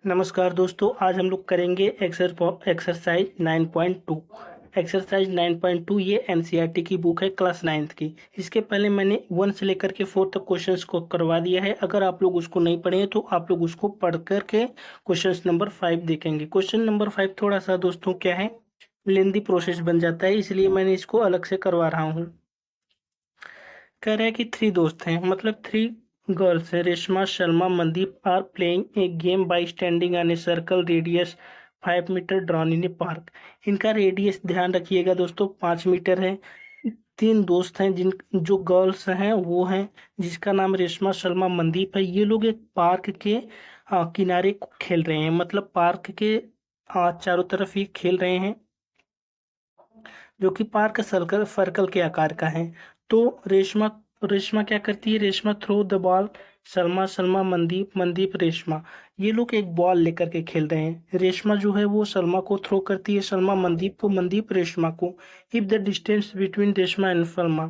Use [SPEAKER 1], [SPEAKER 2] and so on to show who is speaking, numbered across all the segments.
[SPEAKER 1] नमस्कार दोस्तों, आज हम लोग करेंगे एक्सरसाइज 9.2। एक्सरसाइज 9.2 ये एनसीईआरटी की बुक है क्लास 9th की। इसके पहले मैंने 1 से लेकर के 4 तक क्वेश्चंस को करवा दिया है। अगर आप लोग उसको नहीं पढ़े हैं तो आप लोग उसको पढ़ कर के क्वेश्चन नंबर 5 देखेंगे। क्वेश्चन नंबर 5 थोड़ा सा दोस्तों क्या है, लेंदी प्रोसेस बन जाता है, इसलिए मैंने इसको अलग से करवा रहा हूँ। कह रहा है कि 3 दोस्त हैं, मतलब 3 गर्ल्स हैं। Reshma, Sharma, Mandeep are playing a game by standing on a circle radius 5 metre drawn in a park. इनका रेडियस ध्यान रखिएगा दोस्तों 5 मीटर है। 3 दोस्त हैं, जिन जो गर्ल्स हैं वो हैं, जिसका नाम रेशमा, शर्मा, मनदीप है। ये लोग एक पार्क के किनारे खेल रहे हैं, मतलब पार्क के चारों तरफ ये खेल रहे हैं, जो कि पार्क सर्कल के आकार का है। तो रेशमा रेशमा क्या करती है, Reshma throw the ball, Salma Salma Mandeep Mandeep Reshma. ये लोग एक बॉल लेकर के खेल रहे हैं। रेशमा जो है वो सलमा को थ्रो करती है, सलमा मनदीप को, मनदीप रेशमा को। If the distance between Reshma and Salma,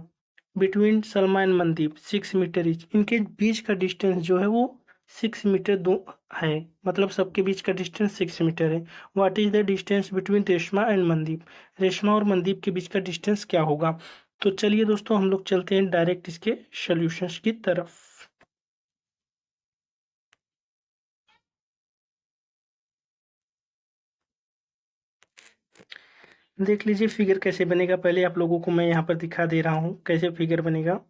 [SPEAKER 1] between Salma and Mandeep 6 metre each, इनके बीच का डिस्टेंस जो है वो 6 मीटर दो है, मतलब सबके बीच का डिस्टेंस 6 मीटर है। What is the distance between Reshma and Mandeep, Reshma और मनदीप के बीच का डिस्टेंस क्या होगा। तो चलिए दोस्तों हम लोग चलते हैं डायरेक्ट इसके सॉल्यूशंस की तरफ। देख लीजिए फिगर कैसे बनेगा। पहले आप लोगों को मैं यहाँ पर दिखा दे रहा हूँ कैसे फिगर बनेगा।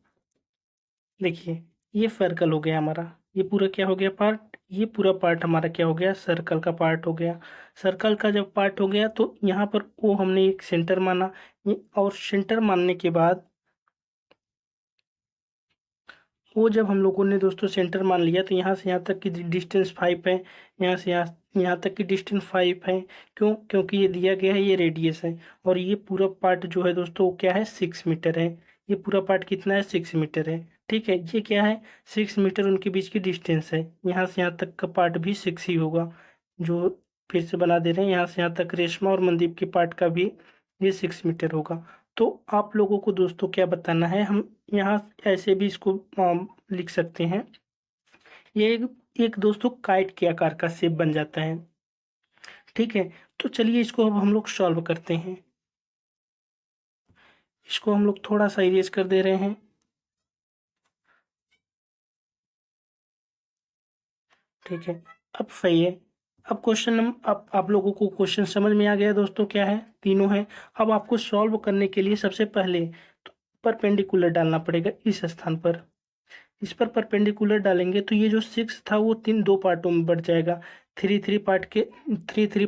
[SPEAKER 1] देखिए, ये सर्कल हो गया हमारा, ये पूरा क्या हो गया पार्ट, ये पूरा पार्ट हमारा क्या हो गया, सर्कल का पार्ट हो गया। सर्कल का जब पार्ट हो गया तो यहाँ पर वो हमने एक सेंटर माना, और सेंटर मानने के बाद वो जब हम लोगों ने दोस्तों सेंटर मान लिया तो यहाँ से यहाँ तक की डिस्टेंस 5 है, यहाँ से यहाँ तक की डिस्टेंस 5 है। क्यों? क्योंकि ये दिया गया है, ये रेडियस है, और ये पूरा पार्ट जो है दोस्तों वो क्या है, 6 मीटर है। ये पूरा पार्ट कितना है, 6 मीटर है। ठीक है, ये क्या है, 6 मीटर उनके बीच की डिस्टेंस है। यहाँ से यहाँ तक का पार्ट भी 6 ही होगा, जो फिर से बना दे रहे हैं। यहाँ से यहाँ तक रेशमा और मनदीप के पार्ट का भी ये 6 मीटर होगा। तो आप लोगों को दोस्तों क्या बताना है, हम यहाँ ऐसे भी इसको लिख सकते हैं। ये एक दोस्तों काइट के आकार का शेप बन जाता है। ठीक है, तो चलिए इसको अब हम लोग सॉल्व करते हैं। इसको हम लोग थोड़ा सा इरेज कर दे रहे हैं। ठीक है, अब सही है। अब क्वेश्चन अब आप लोगों को क्वेश्चन समझ में आ गया दोस्तों, क्या है, तीनों है। अब आपको सॉल्व करने के लिए सबसे पहले तो परपेंडिकुलर डालना पड़ेगा इस स्थान पर। इस पर परपेंडिकुलर डालेंगे तो ये जो 6 था वो 2 पार्टों में बढ़ जाएगा। 3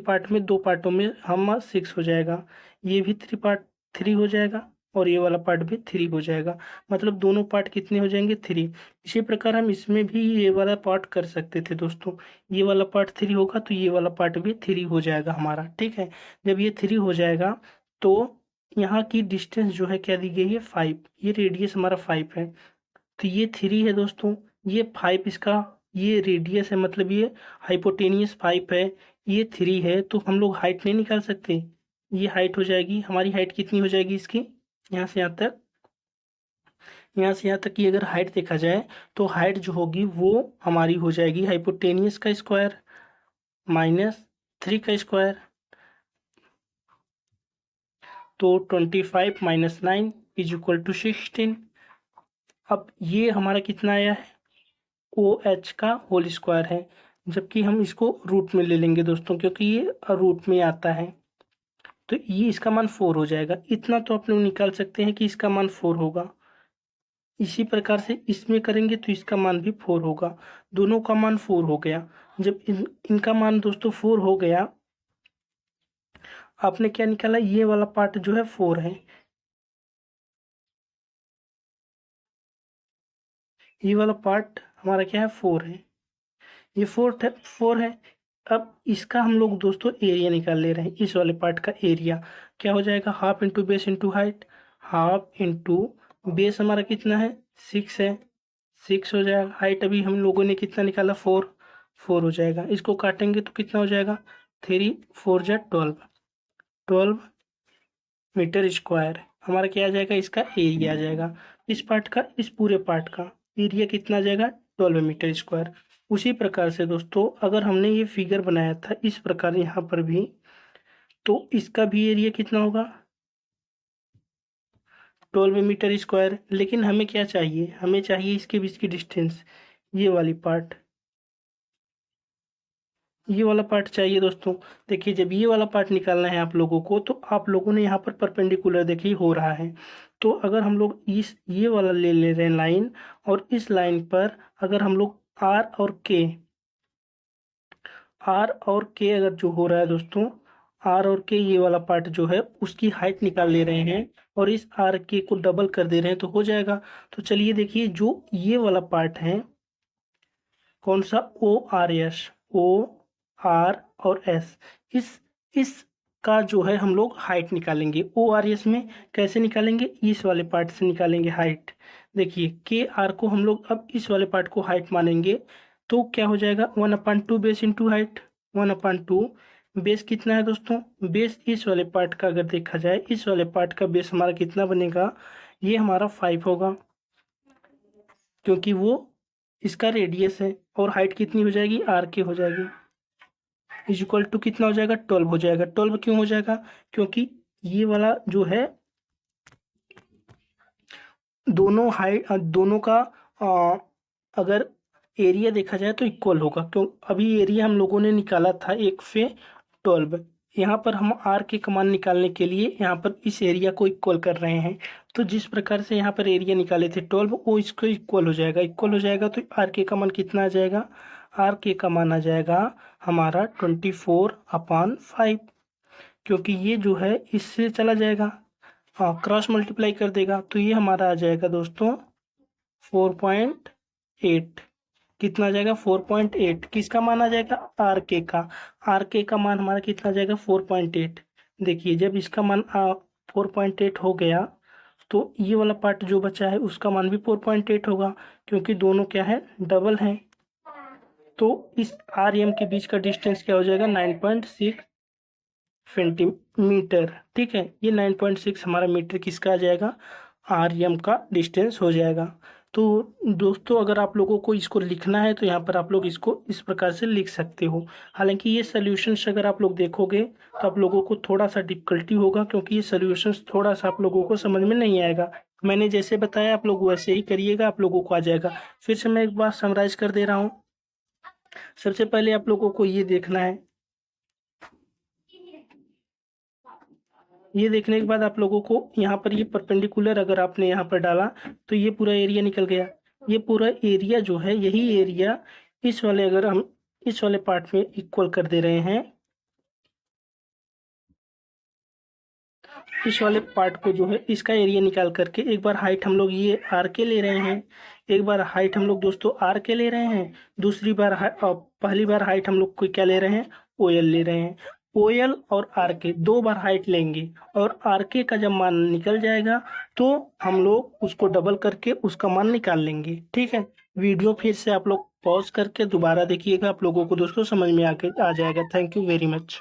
[SPEAKER 1] पार्ट में 2 पार्टों में हम 6 हो जाएगा। ये भी 3 हो जाएगा, और ये वाला पार्ट भी 3 हो जाएगा। मतलब दोनों पार्ट कितने हो जाएंगे, 3। इसी प्रकार हम इसमें भी ये वाला पार्ट कर सकते थे दोस्तों। ये वाला पार्ट 3 होगा तो ये वाला पार्ट भी 3 हो जाएगा हमारा। ठीक है, जब ये 3 हो जाएगा तो यहाँ की डिस्टेंस जो है क्या दी गई है, 5। ये रेडियस हमारा 5 है, तो ये 3 है दोस्तों, ये 5 इसका, ये रेडियस है, मतलब ये हाइपोटेनियस 5 है, ये 3 है। तो हम लोग हाइट नहीं निकाल सकते, ये हाइट हो जाएगी हमारी। हाइट कितनी हो जाएगी इसकी, यहाँ से यहाँ तक, यहाँ से यहाँ तक की अगर हाइट देखा जाए तो हाइट जो होगी वो हमारी हो जाएगी हाइपोटेनियस का स्क्वायर माइनस 3 का स्क्वायर। तो 25 माइनस 9 इज इक्वल टू 16। अब ये हमारा कितना आया है, ओ एच का होल स्क्वायर है, जबकि हम इसको रूट में ले लेंगे दोस्तों, क्योंकि ये रूट में आता है। तो ये इसका मान 4 हो जाएगा। इतना तो आप लोग निकाल सकते हैं कि इसका मान 4 होगा। इसी प्रकार से इसमें करेंगे तो इसका मान भी 4 होगा। दोनों का मान 4 हो गया। जब इनका मान दोस्तों 4 हो गया, आपने क्या निकाला, ये वाला पार्ट जो है 4 है, ये वाला पार्ट हमारा क्या है, 4 है, ये 4 है। अब इसका हम लोग दोस्तों एरिया निकाल ले रहे हैं। इस वाले पार्ट का एरिया क्या हो जाएगा, half into base into height. Half into base हमारा कितना है, 6 है, 6 हो जाएगा। हाइट अभी हम लोगों ने कितना निकाला, 4 हो जाएगा। इसको काटेंगे तो कितना हो जाएगा, 3 4 जा 12 मीटर स्क्वायर हमारा क्या आ जाएगा, इसका एरिया आ जाएगा। इस पार्ट का, इस पूरे पार्ट का एरिया कितना आ जाएगा, 12 मीटर स्क्वायर। उसी प्रकार से दोस्तों अगर हमने ये फिगर बनाया था इस प्रकार यहाँ पर भी, तो इसका भी एरिया कितना होगा 12 मीटर स्क्वायर। लेकिन हमें क्या चाहिए, हमें चाहिए इसके बीच की डिस्टेंस, ये वाली पार्ट, ये वाला पार्ट चाहिए दोस्तों। देखिए जब ये वाला पार्ट निकालना है आप लोगों को, तो आप लोगों ने यहाँ पर परपेंडिकुलर देखिए हो रहा है। तो अगर हम लोग इस ये वाला ले रहे हैं लाइन, और इस लाइन पर अगर हम लोग आर और के अगर जो हो रहा है दोस्तों, आर और के ये वाला पार्ट जो है उसकी हाइट निकाल ले रहे हैं, और इस आर के को डबल कर दे रहे हैं, तो हो जाएगा। तो चलिए देखिए जो ये वाला पार्ट है, कौन सा, ओ आर और एस, इस का जो है हम लोग हाइट निकालेंगे। ओ आर एस में कैसे निकालेंगे, इस वाले पार्ट से निकालेंगे हाइट। देखिए के आर को हम लोग अब इस वाले पार्ट को हाइट मानेंगे, तो क्या हो जाएगा 1/2 बेस इंटू हाइट। 1/2 बेस कितना है दोस्तों, बेस इस वाले पार्ट का अगर देखा जाए, इस वाले पार्ट का बेस हमारा कितना बनेगा, ये हमारा 5 होगा, क्योंकि वो इसका रेडियस है। और हाइट कितनी हो जाएगी, आर के हो जाएगी, इज इक्वल टू कितना हो जाएगा 12 हो जाएगा। 12 क्यों हो जाएगा, क्योंकि ये वाला जो है दोनों का अगर एरिया देखा जाए तो इक्वल होगा, क्यों अभी एरिया हम लोगों ने निकाला था 1 से 12। यहाँ पर हम आर के का मान निकालने के लिए यहाँ पर इस एरिया को इक्वल कर रहे हैं। तो जिस प्रकार से यहाँ पर एरिया निकाले थे 12, वो इसको इक्वल हो जाएगा। इक्वल हो जाएगा तो आर के का मान कितना आ जाएगा, आर के का मान आ जाएगा हमारा 24/5, क्योंकि ये जो है इससे चला जाएगा, हाँ क्रॉस मल्टीप्लाई कर देगा, तो ये हमारा आ जाएगा दोस्तों 4.8। कितना आ जाएगा 4.8, किसका मान आ जाएगा, आर के का। आर के का मान हमारा कितना आ जाएगा 4.8। देखिए जब इसका मान 4.8 हो गया, तो ये वाला पार्ट जो बचा है उसका मान भी 4.8 होगा, क्योंकि दोनों क्या है, डबल हैं। तो इस आर एम के बीच का डिस्टेंस क्या हो जाएगा 9.6 सेंटीमीटर। ठीक है, ये 9.6 हमारा मीटर किसका आ जाएगा, आर एम का डिस्टेंस हो जाएगा। तो दोस्तों अगर आप लोगों को इसको लिखना है तो यहाँ पर आप लोग इसको इस प्रकार से लिख सकते हो। हालांकि ये सॉल्यूशंस अगर आप लोग देखोगे तो आप लोगों को थोड़ा सा डिफिकल्टी होगा, क्योंकि ये सॉल्यूशंस थोड़ा सा आप लोगों को समझ में नहीं आएगा। मैंने जैसे बताया आप लोग वैसे ही करिएगा, आप लोगों को आ जाएगा। फिर से मैं एक बार समराइज कर दे रहा हूँ। सबसे पहले आप लोगों को ये देखना है, ये देखने के बाद आप लोगों को यहाँ पर ये परपेंडिकुलर अगर आपने यहाँ पर डाला तो ये पूरा एरिया निकल गया। ये पूरा एरिया जो है, यही एरिया इस वाले, अगर हम इस वाले पार्ट में इक्वल कर दे रहे हैं, इस वाले पार्ट को जो है इसका एरिया निकाल करके एक बार हाइट हम लोग ये आर के ले रहे हैं, एक बार हाइट हम लोग दोस्तों आर के ले रहे हैं, दूसरी बार पहली बार हाइट हम लोग को क्या ले रहे हैं, ओ एल ले रहे हैं। ओ एल और आर के 2 बार हाइट लेंगे, और आर के का जब मान निकल जाएगा तो हम लोग उसको डबल करके उसका मान निकाल लेंगे। ठीक है, वीडियो फिर से आप लोग पॉज करके दोबारा देखिएगा, आप लोगों को दोस्तों समझ में आ जाएगा। Thank you very much.